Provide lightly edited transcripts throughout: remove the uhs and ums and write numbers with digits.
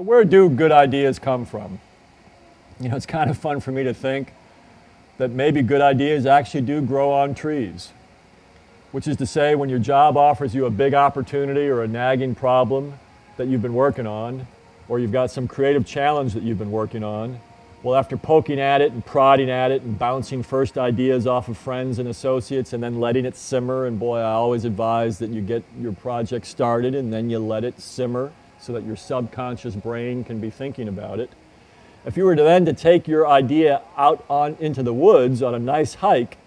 where do good ideas come from? You know, it's kind of fun for me to think that maybe good ideas actually do grow on trees. Which is to say, when your job offers you a big opportunity or a nagging problem that you've been working on, or you've got some creative challenge that you've been working on, well, after poking at it and prodding at it and bouncing first ideas off of friends and associates and then letting it simmer, and boy, I always advise that you get your project started and then you let it simmer so that your subconscious brain can be thinking about it. If you were to take your idea out into the woods on a nice hike,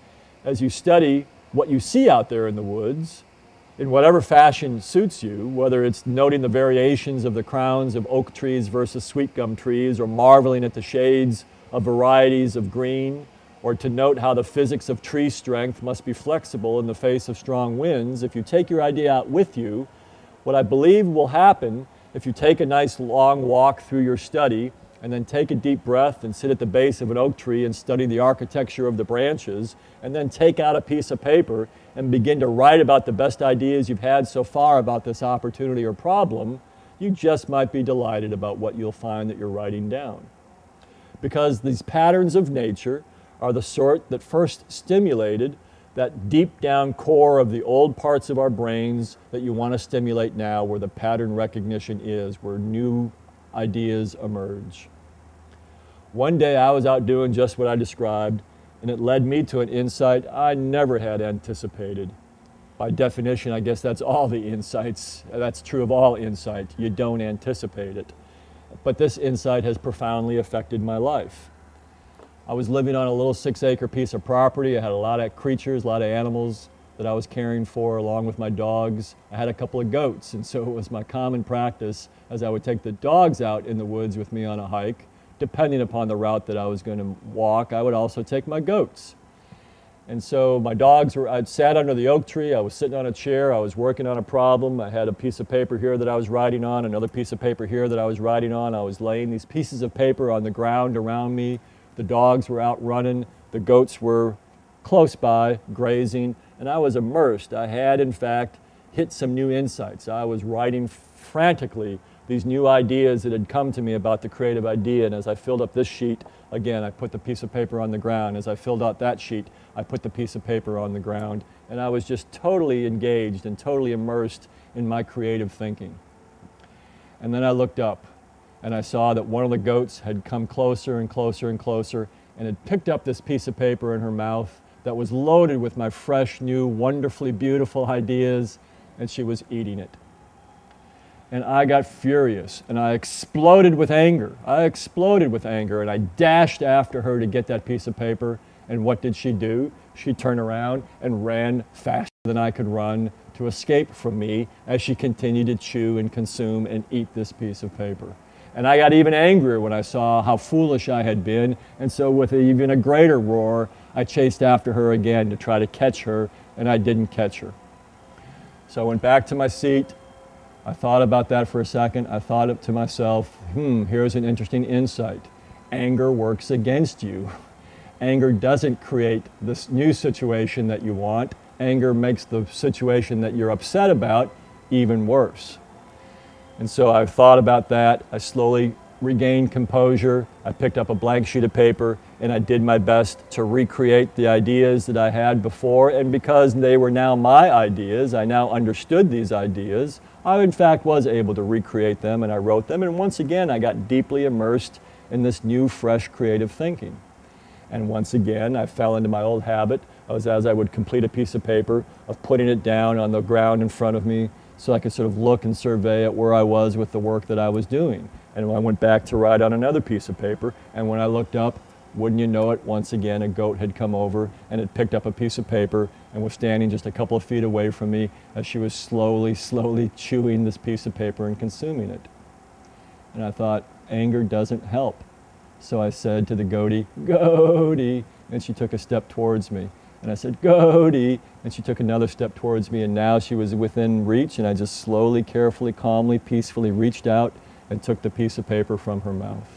as you study what you see out there in the woods, in whatever fashion suits you, whether it's noting the variations of the crowns of oak trees versus sweet gum trees, or marveling at the shades of varieties of green, or to note how the physics of tree strength must be flexible in the face of strong winds, if you take your idea out with you, what I believe will happen if you take a nice long walk through your study and then take a deep breath and sit at the base of an oak tree and study the architecture of the branches, and then take out a piece of paper and begin to write about the best ideas you've had so far about this opportunity or problem, you just might be delighted about what you'll find that you're writing down. Because these patterns of nature are the sort that first stimulated that deep down core of the old parts of our brains that you want to stimulate now, where the pattern recognition is, where new ideas emerge. One day I was out doing just what I described, and it led me to an insight I never had anticipated. By definition, I guess that's all the insights. That's true of all insight. You don't anticipate it. But this insight has profoundly affected my life. I was living on a little 6-acre piece of property. I had a lot of creatures, a lot of animals that I was caring for, along with my dogs. I had a couple of goats, and so it was my common practice, as I would take the dogs out in the woods with me on a hike, depending upon the route that I was going to walk, I would also take my goats. And so my dogs were, I'd sat under the oak tree, I was sitting on a chair, I was working on a problem, I had a piece of paper here that I was writing on, another piece of paper here that I was writing on, I was laying these pieces of paper on the ground around me, the dogs were out running, the goats were close by, grazing, and I was immersed. I had, in fact, hit some new insights. I was writing frantically these new ideas that had come to me about the creative idea, and as I filled up this sheet, again, I put the piece of paper on the ground. As I filled out that sheet, I put the piece of paper on the ground, and I was just totally engaged and totally immersed in my creative thinking. And then I looked up, and I saw that one of the goats had come closer and closer and closer, and had picked up this piece of paper in her mouth that was loaded with my fresh, new, wonderfully beautiful ideas, and she was eating it. And I got furious, and I exploded with anger. I exploded with anger, and I dashed after her to get that piece of paper, and what did she do? She turned around and ran faster than I could run to escape from me as she continued to chew and consume and eat this piece of paper. And I got even angrier when I saw how foolish I had been, and so with even a greater roar, I chased after her again to try to catch her, and I didn't catch her. So I went back to my seat. I thought about that for a second. I thought to myself, here's an interesting insight. Anger works against you. Anger doesn't create this new situation that you want. Anger makes the situation that you're upset about even worse. And so I thought about that. I slowly regained composure. I picked up a blank sheet of paper, and I did my best to recreate the ideas that I had before. And because they were now my ideas, I now understood these ideas, I in fact was able to recreate them, and I wrote them. And once again, I got deeply immersed in this new, fresh, creative thinking. And once again, I fell into my old habit as I would complete a piece of paper of putting it down on the ground in front of me so I could sort of look and survey at where I was with the work that I was doing. And I went back to write on another piece of paper, and when I looked up, wouldn't you know it, once again a goat had come over and had picked up a piece of paper and was standing just a couple of feet away from me as she was slowly chewing this piece of paper and consuming it. And I thought, anger doesn't help. So I said to the goatie, "Goatie," and she took a step towards me. And I said, "Goatie," and she took another step towards me, and now she was within reach, and I just slowly, carefully, calmly, peacefully reached out and took the piece of paper from her mouth.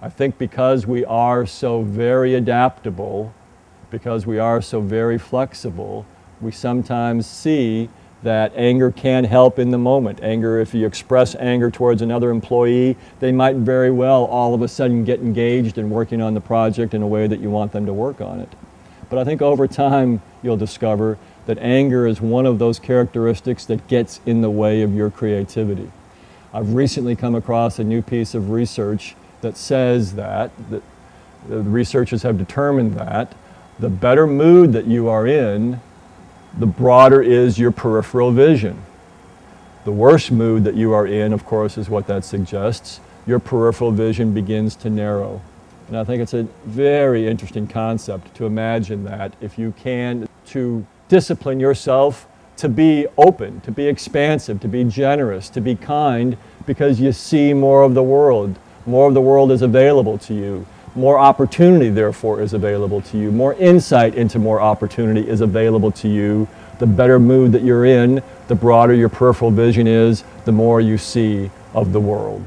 I think because we are so very adaptable, because we are so very flexible, we sometimes see that anger can help in the moment. Anger, if you express anger towards another employee, they might very well all of a sudden get engaged in working on the project in a way that you want them to work on it. But I think over time you'll discover that anger is one of those characteristics that gets in the way of your creativity. I've recently come across a new piece of research that says that the researchers have determined that the better mood that you are in, the broader is your peripheral vision. The worse mood that you are in, of course, is what that suggests. Your peripheral vision begins to narrow. And I think it's a very interesting concept to imagine that if you can, to discipline yourself to be open, to be expansive, to be generous, to be kind, because you see more of the world. More of the world is available to you. More opportunity, therefore, is available to you. More insight into more opportunity is available to you. The better mood that you're in, the broader your peripheral vision is, the more you see of the world.